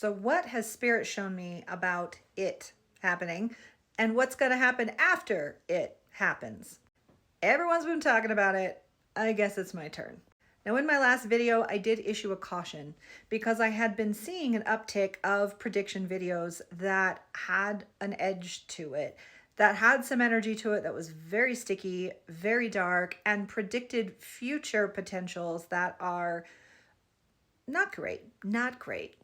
So what has Spirit shown me about it happening and what's going to happen after it happens? Everyone's been talking about it. I guess it's my turn. Now, in my last video, I did issue a caution because I had been seeing an uptick of prediction videos that had an edge to it, that had some energy to it, that was very sticky, very dark, and predicted future potentials that are not great, not great.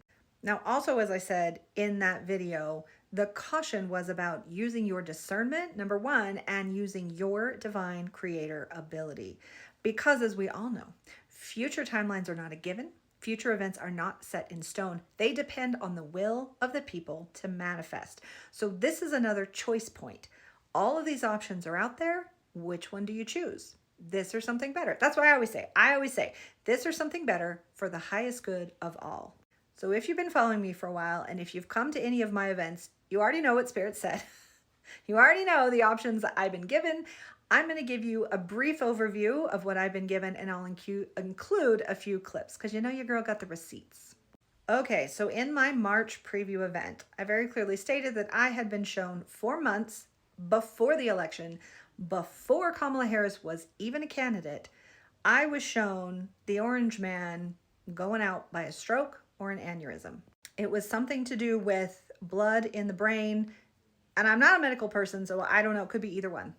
Now, also, as I said in that video, the caution was about using your discernment, number one, and using your divine creator ability. Because as we all know, future timelines are not a given. Future events are not set in stone. They depend on the will of the people to manifest. So this is another choice point. All of these options are out there. Which one do you choose? This or something better? That's what I always say, this or something better for the highest good of all. So if you've been following me for a while, and if you've come to any of my events, you already know what Spirit said. You already know the options that I've been given. I'm going to give you a brief overview of what I've been given, and I'll include a few clips because you know your girl got the receipts. Okay, so in my March preview event, I very clearly stated that I had been shown 4 months before the election, before Kamala Harris was even a candidate, I was shown the orange man going out by a stroke or an aneurysm. It was something to do with blood in the brain, and I'm not a medical person, so I don't know, it could be either one.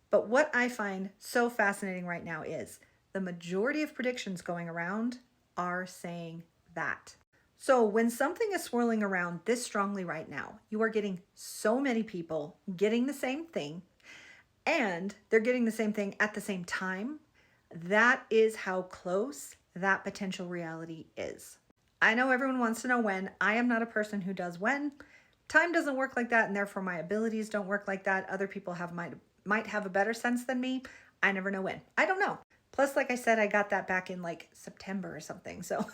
But what I find so fascinating right now is the majority of predictions going around are saying that. So when something is swirling around this strongly right now, you are getting so many people getting the same thing, and they're getting the same thing at the same time. That is how close that potential reality is. I know everyone wants to know when. I am not a person who does when. Time doesn't work like that, and therefore my abilities don't work like that. Other people might have a better sense than me. I never know when. I don't know. Plus, like I said, I got that back in like September or something. So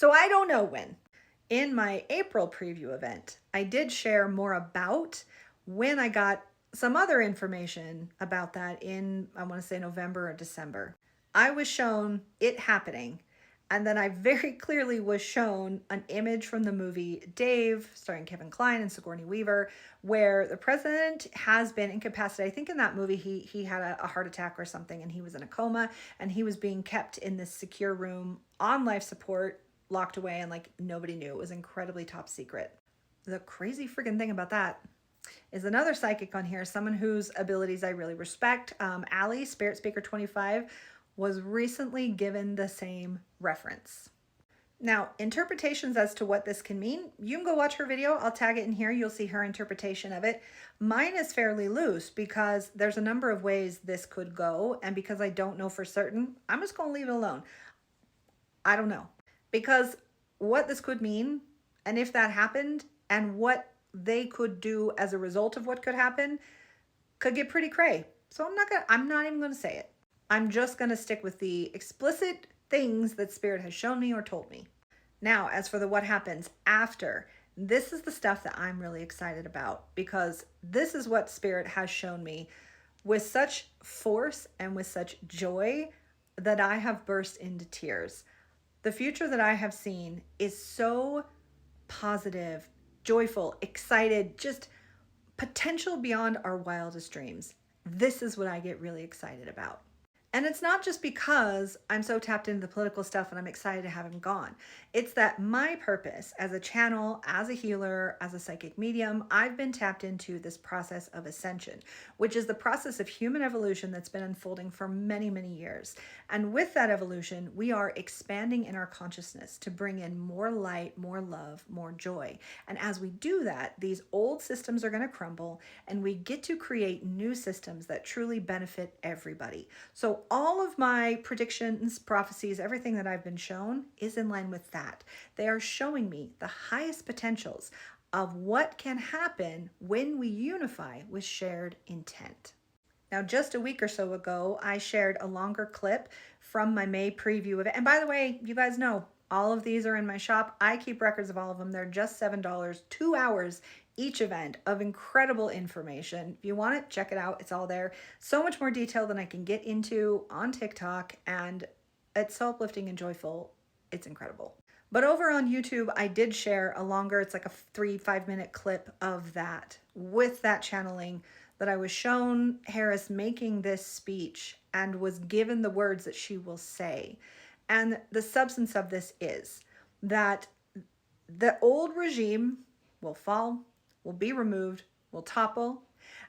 I don't know when. In my April preview event, I did share more about when I got some other information about that in, I want to say November or December. I was shown it happening, and then I very clearly was shown an image from the movie Dave, starring Kevin Kline and Sigourney Weaver, where the president has been incapacitated. I think in that movie he had a heart attack or something, and he was in a coma, and he was being kept in this secure room on life support, locked away, and like nobody knew. It was incredibly top secret. The crazy freaking thing about that is another psychic on here, someone whose abilities I really respect. Allie, Spirit Speaker 25, was recently given the same reference. Now, interpretations as to what this can mean, you can go watch her video. I'll tag it in here. You'll see her interpretation of it. Mine is fairly loose because there's a number of ways this could go, and because I don't know for certain, I'm just going to leave it alone. I don't know. Because what this could mean, and if that happened, and what they could do as a result of what could happen, could get pretty cray. So I'm not even going to say it. I'm just going to stick with the explicit things that Spirit has shown me or told me. Now, as for the what happens after, this is the stuff that I'm really excited about, because this is what Spirit has shown me with such force and with such joy that I have burst into tears. The future that I have seen is so positive, joyful, excited, just potential beyond our wildest dreams. This is what I get really excited about. And it's not just because I'm so tapped into the political stuff and I'm excited to have him gone. It's that my purpose as a channel, as a healer, as a psychic medium, I've been tapped into this process of ascension, which is the process of human evolution that's been unfolding for many, many years. And with that evolution, we are expanding in our consciousness to bring in more light, more love, more joy. And as we do that, these old systems are going to crumble, and we get to create new systems that truly benefit everybody. So all of my predictions, prophecies, everything that I've been shown is in line with that. They are showing me the highest potentials of what can happen when we unify with shared intent. Now, just a week or so ago, I shared a longer clip from my May preview event. And by the way, you guys know, all of these are in my shop. I keep records of all of them. They're just $7, 2 hours each event of incredible information. If you want it, check it out. It's all there. So much more detail than I can get into on TikTok, and it's so uplifting and joyful. It's incredible. But over on YouTube, I did share a longer, it's like a 3-5 minute clip of that with that channeling that I was shown Harris making this speech and was given the words that she will say. And the substance of this is that the old regime will fall, will be removed, will topple,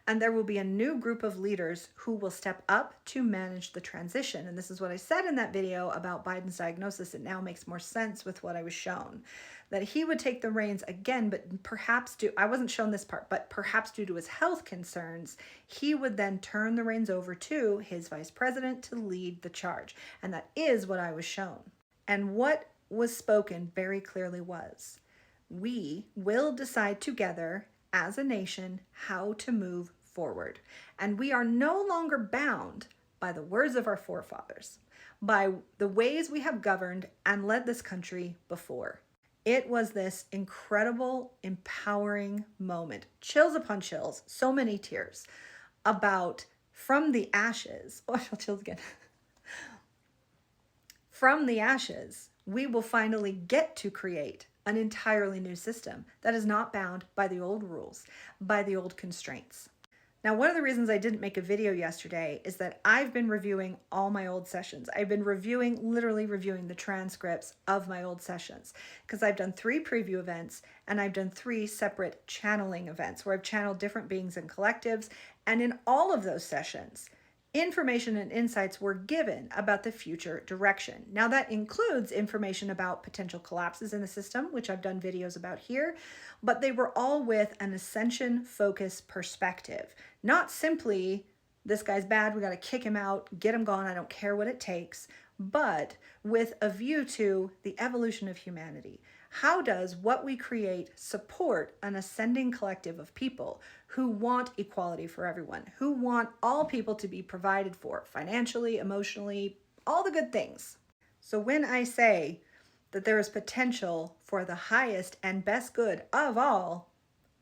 and there will be a new group of leaders who will step up to manage the transition. And this is what I said in that video about Biden's diagnosis. It now makes more sense with what I was shown, that he would take the reins again, but perhaps I wasn't shown this part, but perhaps due to his health concerns, he would then turn the reins over to his vice president to lead the charge. And that is what I was shown. And what was spoken very clearly was, we will decide together as a nation how to move forward. And we are no longer bound by the words of our forefathers, by the ways we have governed and led this country before. It was this incredible, empowering moment, chills upon chills, so many tears, about from the ashes. Oh, I feel chills again. From the ashes, we will finally get to create an entirely new system that is not bound by the old rules, by the old constraints. Now, one of the reasons I didn't make a video yesterday is that I've been reviewing all my old sessions. I've been literally reviewing the transcripts of my old sessions, because I've done 3 preview events and I've done 3 separate channeling events where I've channeled different beings and collectives. And in all of those sessions, information and insights were given about the future direction. Now, that includes information about potential collapses in the system, which I've done videos about here, but they were all with an ascension focus perspective. Not simply, this guy's bad, we got to kick him out, get him gone, I don't care what it takes, but with a view to the evolution of humanity. How does what we create support an ascending collective of people who want equality for everyone, who want all people to be provided for financially, emotionally, all the good things? So when I say that there is potential for the highest and best good of all,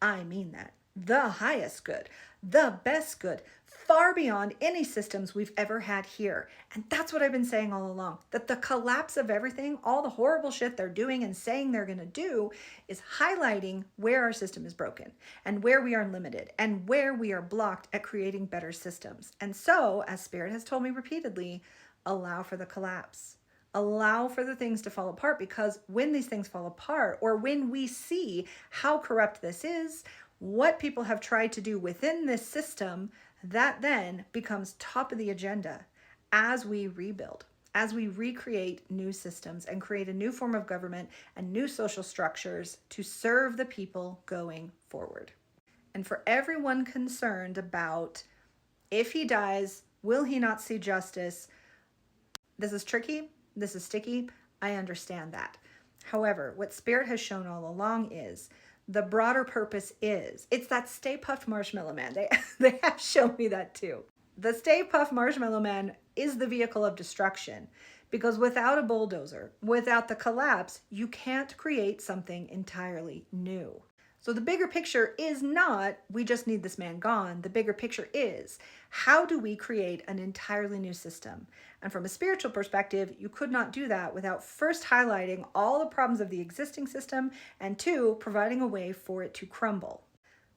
I mean that. The highest good, the best good, far beyond any systems we've ever had here. And that's what I've been saying all along, that the collapse of everything, all the horrible shit they're doing and saying they're going to do, is highlighting where our system is broken and where we are limited and where we are blocked at creating better systems. And so, as Spirit has told me repeatedly, allow for the collapse. Allow for the things to fall apart, because when these things fall apart, or when we see how corrupt this is, what people have tried to do within this system, that then becomes top of the agenda as we rebuild, as we recreate new systems and create a new form of government and new social structures to serve the people going forward. And for everyone concerned about, if he dies, will he not see justice? This is tricky. This is sticky. I understand that. However, what Spirit has shown all along is the broader purpose is, it's that Stay Puft Marshmallow Man. They have shown me that too. The Stay Puft Marshmallow Man is the vehicle of destruction, because without a bulldozer, without the collapse, you can't create something entirely new. So the bigger picture is not, we just need this man gone. The bigger picture is, how do we create an entirely new system? And from a spiritual perspective, you could not do that without first highlighting all the problems of the existing system, and 2, providing a way for it to crumble.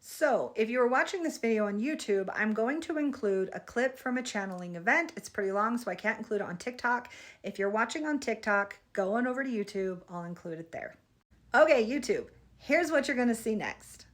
So if you are watching this video on YouTube, I'm going to include a clip from a channeling event. It's pretty long, so I can't include it on TikTok. If you're watching on TikTok, go on over to YouTube. I'll include it there. Okay, YouTube. Here's what you're going to see next.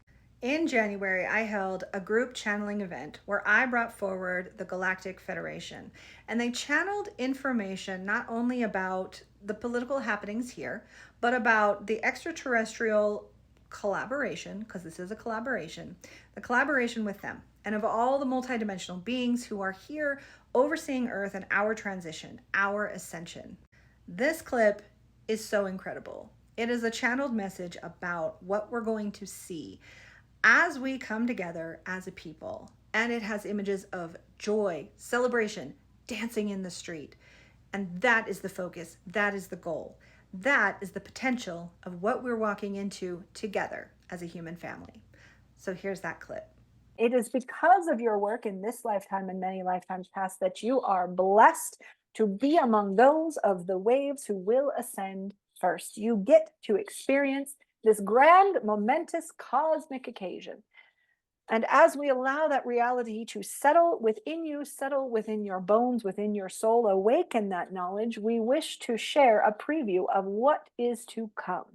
In January, I held a group channeling event where I brought forward the Galactic Federation, and they channeled information not only about the political happenings here, but about the extraterrestrial collaboration, because this is a collaboration, the collaboration with them, and of all the multidimensional beings who are here overseeing Earth and our transition, our ascension. This clip is so incredible. It is a channeled message about what we're going to see as we come together as a people. And it has images of joy, celebration, dancing in the street. And that is the focus. That is the goal. That is the potential of what we're walking into together as a human family. So here's that clip. It is because of your work in this lifetime and many lifetimes past that you are blessed to be among those of the waves who will ascend first. You get to experience this grand, momentous, cosmic occasion. And as we allow that reality to settle within you, settle within your bones, within your soul, awaken that knowledge, we wish to share a preview of what is to come.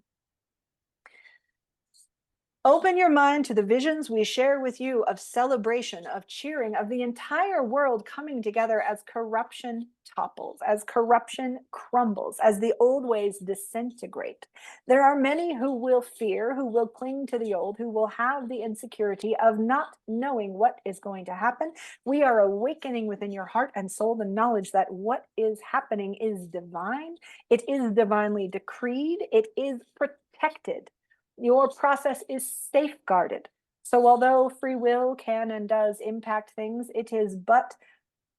Open your mind to the visions we share with you of celebration, of cheering, of the entire world coming together as corruption topples, as corruption crumbles, as the old ways disintegrate. There are many who will fear, who will cling to the old, who will have the insecurity of not knowing what is going to happen. We are awakening within your heart and soul the knowledge that what is happening is divine. It is divinely decreed. It is protected. Your process is safeguarded. So although free will can and does impact things, it is but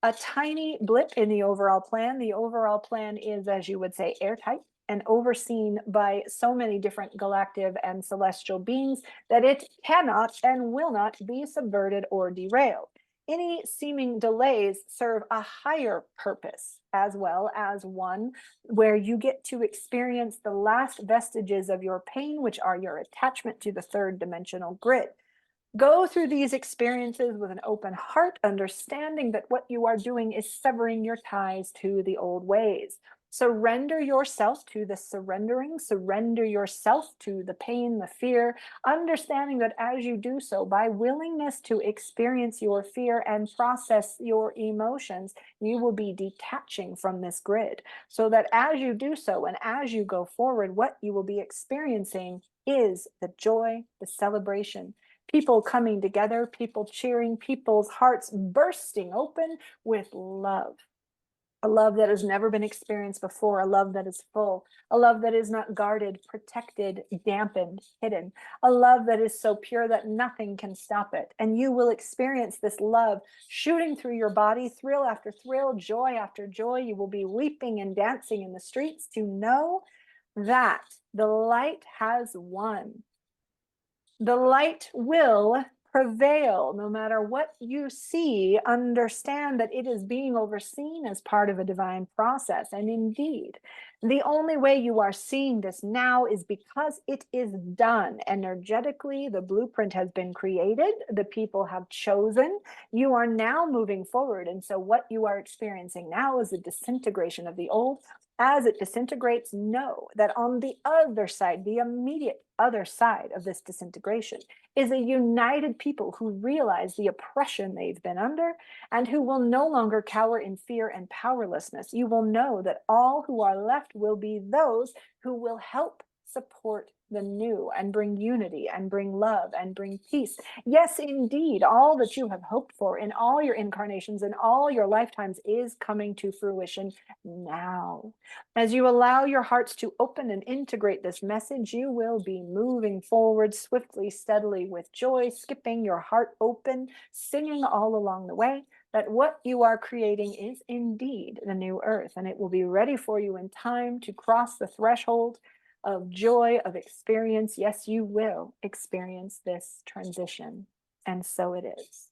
a tiny blip in the overall plan. The overall plan is, as you would say, airtight and overseen by so many different galactic and celestial beings that it cannot and will not be subverted or derailed. Any seeming delays serve a higher purpose, as well as one where you get to experience the last vestiges of your pain, which are your attachment to the third dimensional grid. Go through these experiences with an open heart, understanding that what you are doing is severing your ties to the old ways. Surrender yourself to the surrendering, surrender yourself to the pain, the fear, understanding that as you do so, by willingness to experience your fear and process your emotions, you will be detaching from this grid. So that as you do so and as you go forward, what you will be experiencing is the joy, the celebration, people coming together, people cheering, people's hearts bursting open with love. A love that has never been experienced before, a love that is full, a love that is not guarded, protected, dampened, hidden, a love that is so pure that nothing can stop it. And you will experience this love shooting through your body, thrill after thrill, joy after joy. You will be weeping and dancing in the streets to know that the light has won. The light will prevail no matter what you see. Understand that it is being overseen as part of a divine process. And indeed, the only way you are seeing this now is because it is done. Energetically, the blueprint has been created, the people have chosen. You are now moving forward. And so, what you are experiencing now is a disintegration of the old. As it disintegrates, know that on the other side, the immediate other side of this disintegration, is a united people who realize the oppression they've been under and who will no longer cower in fear and powerlessness. You will know that all who are left will be those who will help support the new and bring unity and bring love and bring peace. Yes, indeed, all that you have hoped for in all your incarnations and all your lifetimes is coming to fruition now. As you allow your hearts to open and integrate this message, you will be moving forward swiftly, steadily, with joy, skipping your heart open, singing all along the way that what you are creating is indeed the new earth, and it will be ready for you in time to cross the threshold of joy, of experience. Yes, you will experience this transition. And so it is.